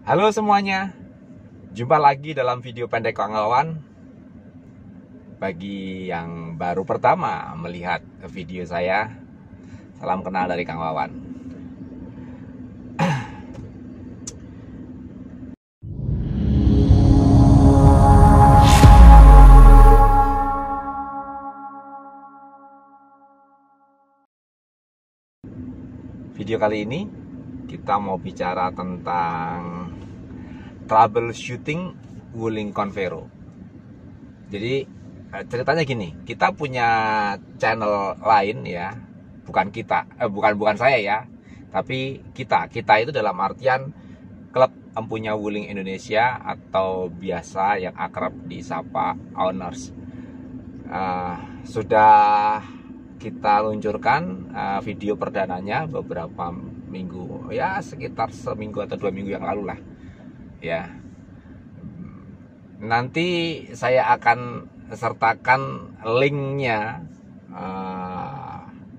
Halo semuanya, jumpa lagi dalam video pendek Kang Wawan. Bagi yang baru pertama melihat video saya, salam kenal dari Kang Wawan. Video kali ini kita mau bicara tentang troubleshooting Wuling Convero. Jadi ceritanya gini, kita punya channel lain ya, bukan saya ya, tapi kita itu dalam artian klub empunya Wuling Indonesia atau biasa yang akrab disapa Owners. Sudah kita luncurkan video perdananya beberapa minggu, ya sekitar seminggu atau 2 minggu yang lalu lah ya. Nanti saya akan sertakan linknya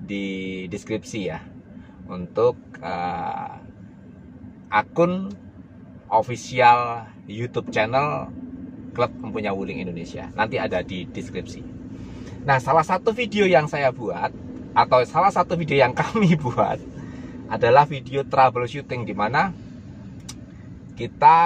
di deskripsi ya, untuk akun official YouTube channel klub empunya Wuling Indonesia. Nanti ada di deskripsi. Nah, salah satu video yang saya buat, atau salah satu video yang kami buat, adalah video troubleshooting, di mana kita,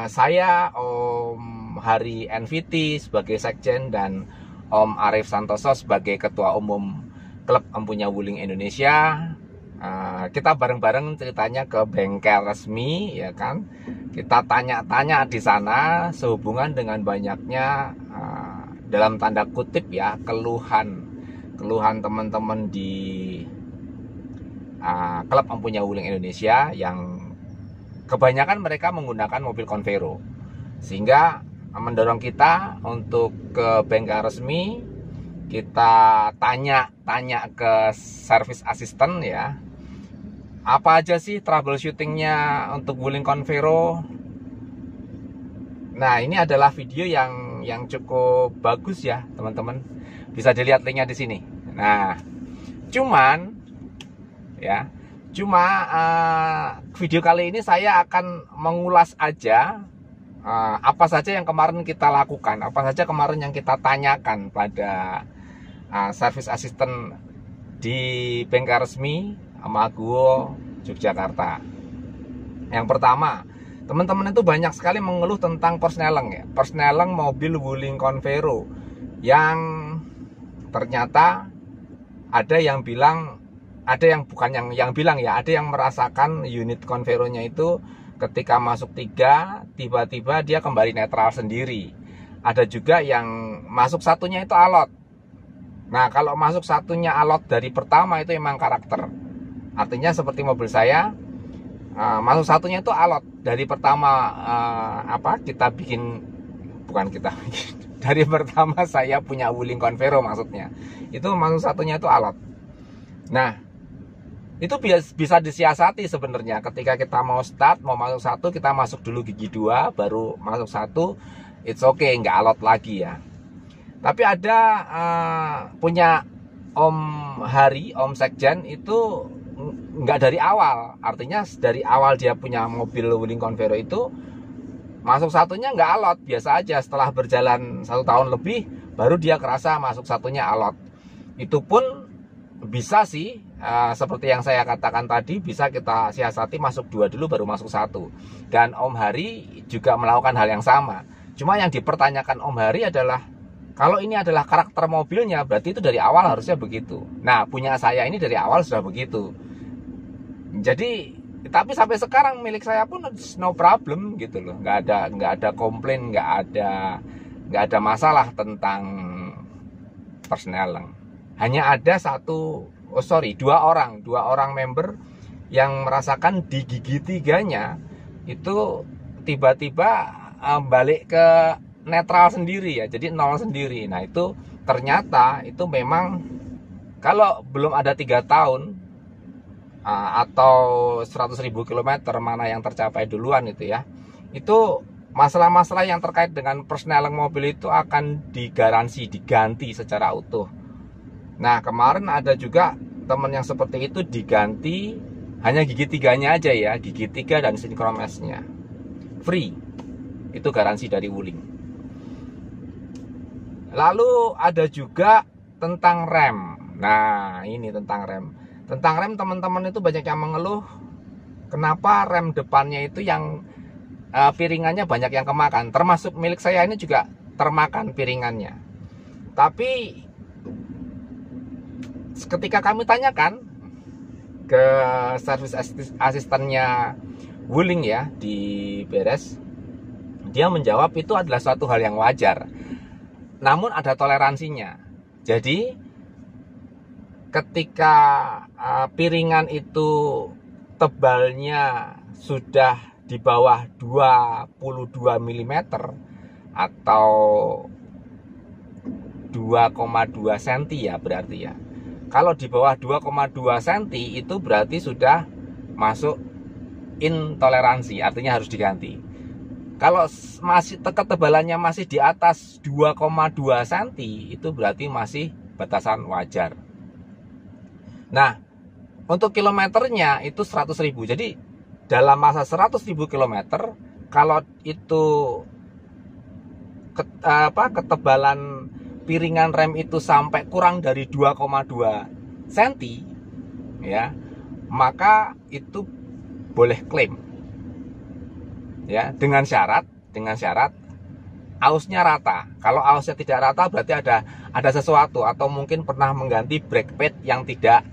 saya, Om Hari NVT sebagai sekjen dan Om Arief Santoso sebagai ketua umum klub empunya Wuling Indonesia, kita bareng-bareng ceritanya ke bengkel resmi, ya kan? Kita tanya-tanya di sana sehubungan dengan banyaknya dalam tanda kutip ya, keluhan teman-teman di klub empunya Wuling Indonesia yang kebanyakan mereka menggunakan mobil Convero, sehingga mendorong kita untuk ke bengkel resmi. Kita tanya ke service assistant ya, apa aja sih troubleshootingnya untuk Wuling Convero. Nah, ini adalah video yang cukup bagus ya teman-teman, bisa dilihat linknya di sini. Nah, cuma video kali ini saya akan mengulas aja apa saja yang kemarin kita lakukan, apa saja kemarin yang kita tanyakan pada service assistant di bengkel resmi Amaguo, Yogyakarta. Yang pertama, teman-teman itu banyak sekali mengeluh tentang persneleng ya, persneleng mobil Wuling Convero, yang ternyata ada yang bilang, ada yang bukan yang bilang ya, ada yang merasakan unit Convero-nya itu ketika masuk 3 tiba-tiba dia kembali netral sendiri. Ada juga yang masuk satunya itu alot. Nah, kalau masuk satunya alot dari pertama itu emang karakter. Artinya seperti mobil saya, masuk satunya itu alot dari pertama, dari pertama saya punya Wuling Convero, maksudnya itu masuk satunya itu alot. Nah, itu bisa disiasati sebenarnya. Ketika kita mau start, mau masuk satu, kita masuk dulu gigi 2, baru masuk satu, it's okay, nggak alot lagi ya. Tapi ada punya Om Hari, Om Sekjen itu nggak dari awal. Artinya dari awal dia punya mobil Wuling Convero itu masuk satunya nggak alot, biasa aja. Setelah berjalan 1 tahun lebih, baru dia kerasa masuk satunya alot. Itu pun bisa sih, seperti yang saya katakan tadi, bisa kita siasati masuk 2 dulu baru masuk 1. Dan Om Hari juga melakukan hal yang sama. Cuma yang dipertanyakan Om Hari adalah, kalau ini adalah karakter mobilnya, berarti itu dari awal harusnya begitu. Nah, punya saya ini dari awal sudah begitu. Jadi, tapi sampai sekarang milik saya pun no problem gitu loh. Nggak ada komplain, nggak ada masalah tentang persneleng. Hanya ada 2 orang member yang merasakan di gigi 3-nya itu tiba-tiba balik ke netral sendiri ya, jadi 0 sendiri. Nah, itu ternyata itu memang kalau belum ada 3 tahun atau 100.000 km, mana yang tercapai duluan itu ya, itu masalah-masalah yang terkait dengan persneleng mobil itu akan diganti secara utuh. Nah, kemarin ada juga teman yang seperti itu diganti Hanya gigi 3-nya aja ya, gigi 3 dan Synchromesh-nya free. Itu garansi dari Wuling. Lalu ada juga tentang rem. Nah, ini tentang rem. Tentang rem, teman-teman itu banyak yang mengeluh kenapa rem depannya itu yang piringannya banyak yang kemakan. Termasuk milik saya ini juga termakan piringannya. Tapi ketika kami tanyakan ke service asistennya Wuling ya di Beres, dia menjawab itu adalah suatu hal yang wajar, namun ada toleransinya. Jadi ketika piringan itu tebalnya sudah di bawah 22 mm atau 2,2 cm ya berarti ya. Kalau di bawah 2,2 cm itu berarti sudah masuk intoleransi, artinya harus diganti. Kalau masih ketebalannya masih di atas 2,2 cm itu berarti masih batasan wajar. Nah, untuk kilometernya itu 100.000. Jadi dalam masa 100.000 kilometer, kalau itu ketebalan piringan rem itu sampai kurang dari 2,2 cm ya, maka itu boleh klaim ya, dengan syarat ausnya rata. Kalau ausnya tidak rata berarti ada sesuatu, atau mungkin pernah mengganti brake pad yang tidak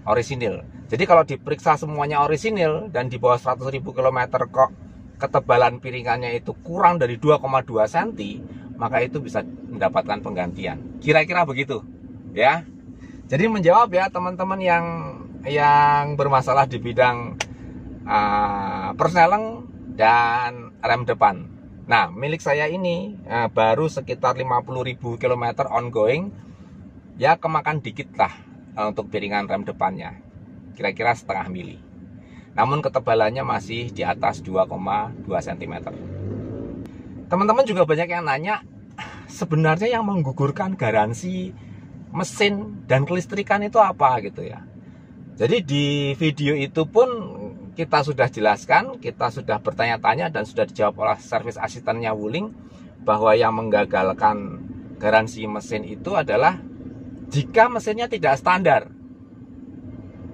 orisinil. Jadi kalau diperiksa semuanya orisinil dan di bawah 100.000 km kok ketebalan piringannya itu kurang dari 2,2 cm, maka itu bisa mendapatkan penggantian. Kira-kira begitu ya. Jadi menjawab ya teman-teman yang bermasalah di bidang persneleng dan rem depan. Nah, milik saya ini baru sekitar 50.000 km ongoing, ya kemakan dikit lah untuk piringan rem depannya, kira-kira setengah mili. Namun ketebalannya masih di atas 2,2 cm. Teman-teman juga banyak yang nanya, sebenarnya yang menggugurkan garansi mesin dan kelistrikan itu apa gitu ya. Jadi di video itu pun kita sudah jelaskan, kita sudah bertanya-tanya dan sudah dijawab oleh service asistennya Wuling bahwa yang menggagalkan garansi mesin itu adalah jika mesinnya tidak standar.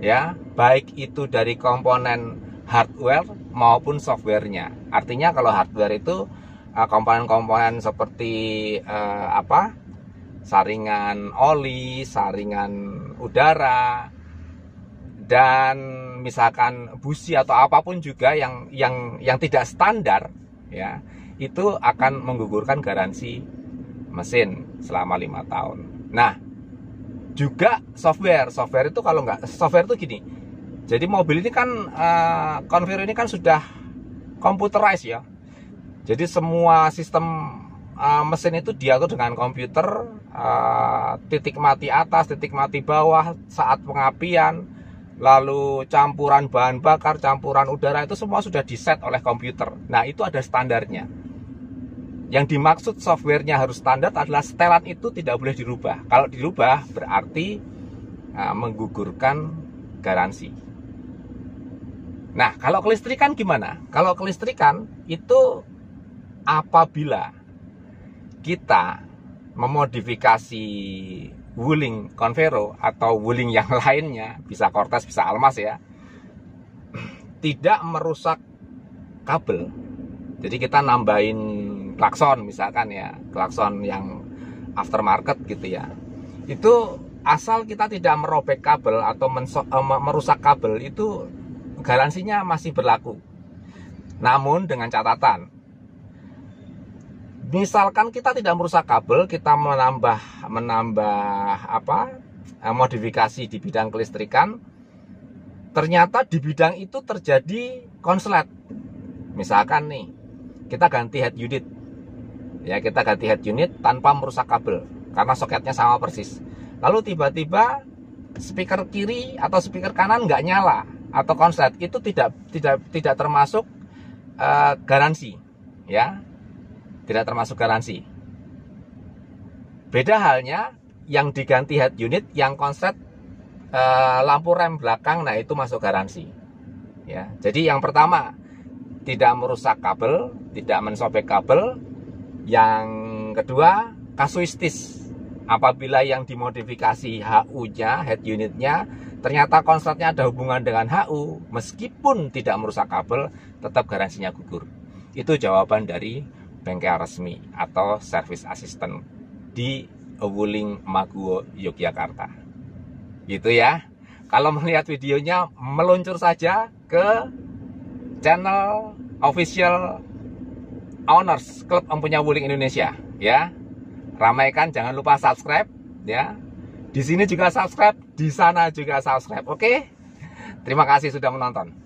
Ya, baik itu dari komponen hardware maupun softwarenya. Artinya kalau hardware itu komponen-komponen seperti saringan oli, saringan udara, dan misalkan busi atau apapun juga yang tidak standar ya, itu akan menggugurkan garansi mesin selama 5 tahun. Nah, juga software itu kalau nggak, software itu gini. Jadi mobil ini kan Convero ini kan sudah computerized ya. Jadi semua sistem mesin itu diatur dengan komputer, titik mati atas, titik mati bawah, saat pengapian, lalu campuran bahan bakar, campuran udara, itu semua sudah diset oleh komputer. Nah, itu ada standarnya. Yang dimaksud softwarenya harus standar adalah setelan itu tidak boleh dirubah. Kalau dirubah berarti menggugurkan garansi. Nah, kalau kelistrikan gimana? Kalau kelistrikan itu apabila kita memodifikasi Wuling Convero atau Wuling yang lainnya, bisa Cortez, bisa Almas ya, tidak merusak kabel. Jadi kita nambahin klakson misalkan ya, klakson yang aftermarket gitu ya, itu asal kita tidak merobek kabel atau merusak kabel, itu garansinya masih berlaku. Namun dengan catatan, misalkan kita tidak merusak kabel, kita menambah modifikasi di bidang kelistrikan, ternyata di bidang itu terjadi konslet. Misalkan nih, kita ganti head unit. Ya, kita ganti head unit tanpa merusak kabel karena soketnya sama persis. Lalu tiba-tiba speaker kiri atau speaker kanan nggak nyala atau konslet, itu tidak termasuk garansi, ya, tidak termasuk garansi. Beda halnya yang diganti head unit, yang konslet lampu rem belakang, nah itu masuk garansi. Ya, jadi yang pertama, tidak merusak kabel, tidak mensobek kabel. Yang kedua, kasuistis. Apabila yang dimodifikasi HU-nya, head unitnya, ternyata konsletnya ada hubungan dengan HU, meskipun tidak merusak kabel, tetap garansinya gugur. Itu jawaban dari bengkel resmi atau service assistant di Wuling Maguwo, Yogyakarta. Gitu ya. Kalau melihat videonya, meluncur saja ke channel official owners klub empunya Wuling Indonesia, ya. Ramaikan, jangan lupa subscribe, ya. Di sini juga subscribe, di sana juga subscribe. Oke? Terima kasih sudah menonton.